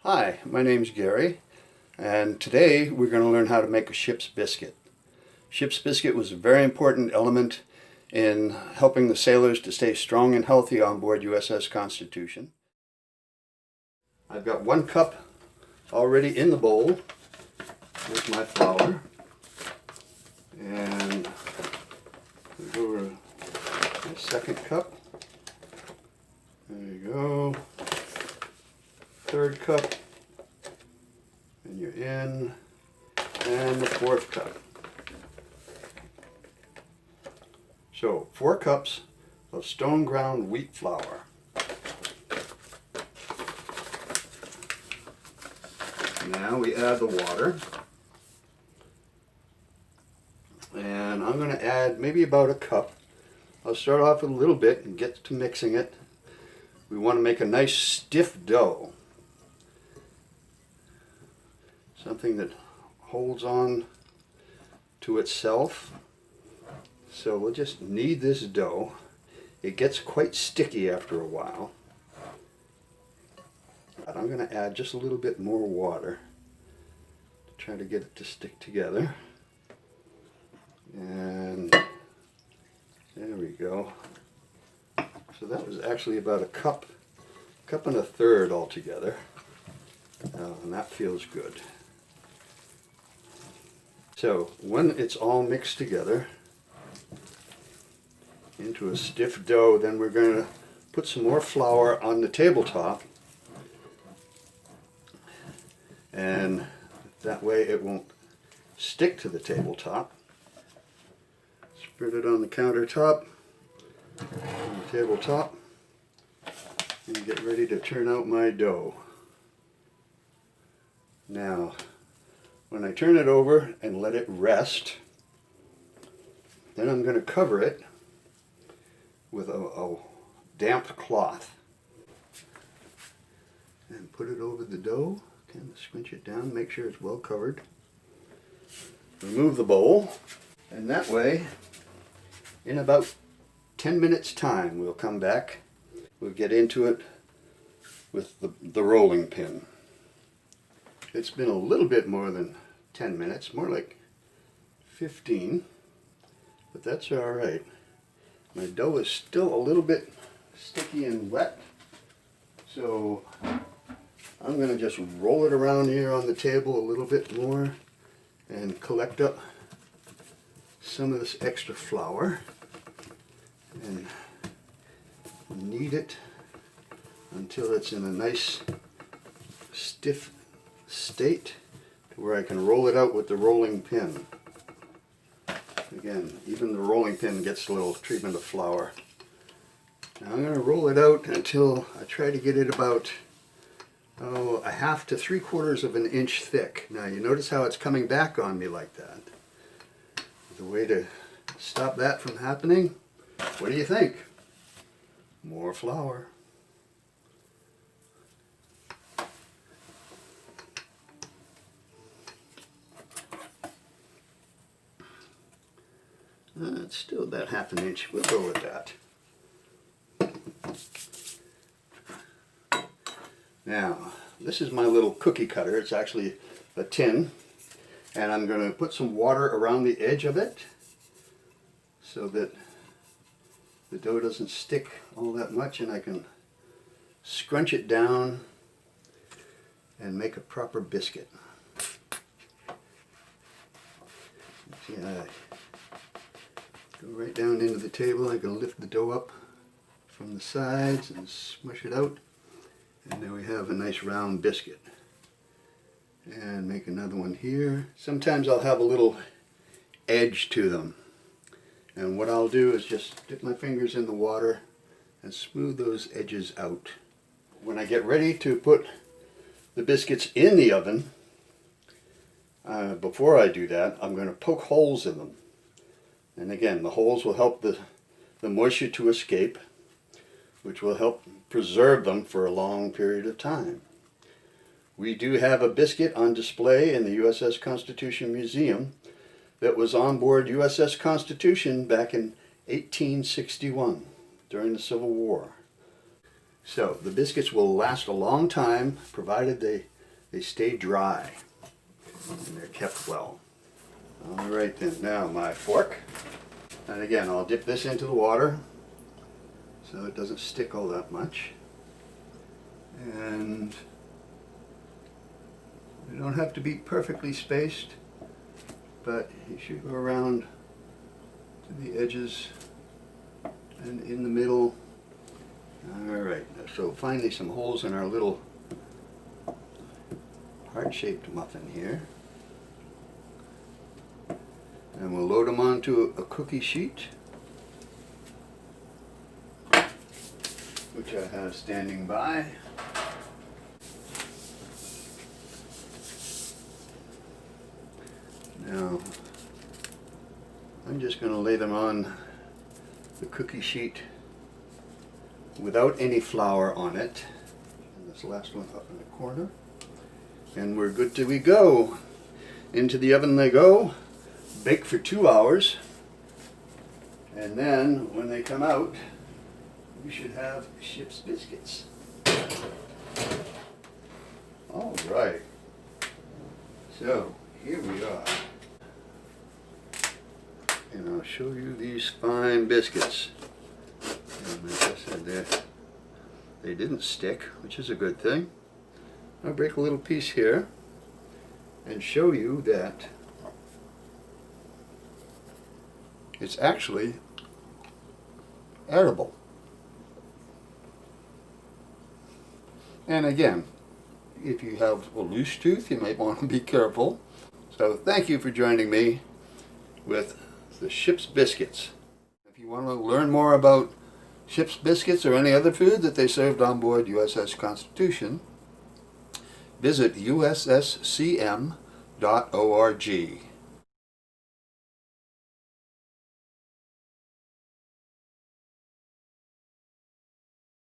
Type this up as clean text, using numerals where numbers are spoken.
Hi, my name's Gary, and today we're going to learn how to make a ship's biscuit. Ship's biscuit was a very important element in helping the sailors to stay strong and healthy on board USS Constitution. I've got 1 cup already in the bowl with my flour, and we'll go over my 2nd cup. There you go. 3rd cup, and you're in, and the 4th cup. So 4 cups of stone ground wheat flour. Now we add the water, and I'm going to add maybe about a cup. I'll start off with a little bit and get to mixing it. We want to make a nice stiff dough. Something that holds on to itself. So we'll just knead this dough. It gets quite sticky after a while. But I'm going to add just a little bit more water to try to get it to stick together. And there we go. So that was actually about a cup and a third altogether. And that feels good. So when it's all mixed together into a stiff dough, then we're going to put some more flour on the tabletop, and that way it won't stick to the tabletop. Spread it on the countertop, on the tabletop, and get ready to turn out my dough. Now, when I turn it over and let it rest, then I'm going to cover it with a damp cloth and put it over the dough. Kind of squinch it down, make sure it's well covered. Remove the bowl, and that way, in about 10 minutes time, we'll come back. We'll get into it with the rolling pin. It's been a little bit more than 10 minutes, more like 15, but that's all right. My dough is still a little bit sticky and wet, so I'm going to just roll it around here on the table a little bit more and collect up some of this extra flour and knead it until it's in a nice stiff state to where I can roll it out with the rolling pin. Again, even the rolling pin gets a little treatment of flour. Now I'm going to roll it out until I try to get it about a 1/2 to 3/4 of an inch thick. Now you notice how it's coming back on me like that. The way to stop that from happening, what do you think? More flour. It's still about 1/2 inch. We'll go with that. Now, this is my little cookie cutter. It's actually a tin, and I'm going to put some water around the edge of it so that the dough doesn't stick all that much, and I can scrunch it down and make a proper biscuit. See, I go right down into the table. I can lift the dough up from the sides and smush it out, and there we have a nice round biscuit. And make another one here. Sometimes I'll have a little edge to them, and what I'll do is just dip my fingers in the water and smooth those edges out. When I get ready to put the biscuits in the oven, before I do that, I'm going to poke holes in them. And again, the holes will help the moisture to escape, which will help preserve them for a long period of time. We do have a biscuit on display in the USS Constitution Museum that was on board USS Constitution back in 1861 during the Civil War. So the biscuits will last a long time, provided they they stay dry and they're kept well. All right then, now my fork. And again, I'll dip this into the water so it doesn't stick all that much. And they don't have to be perfectly spaced, but you should go around to the edges and in the middle. Alright, so finally some holes in our little heart-shaped muffin here. And we'll load them onto a cookie sheet, which I have standing by. Now, I'm just going to lay them on the cookie sheet without any flour on it. And this last one up in the corner. And we're good to go. Into the oven they go. Bake for 2 hours. And then, when they come out, we should have ship's biscuits. All right. So, here we are. And I'll show you these fine biscuits. And like I said, they didn't stick, which is a good thing. I'll break a little piece here and show you that it's actually edible. And again, if you have a loose tooth, you might want to be careful. So thank you for joining me with the ship's biscuits. If you want to learn more about ship's biscuits or any other food that they served on board USS Constitution, visit usscm.org.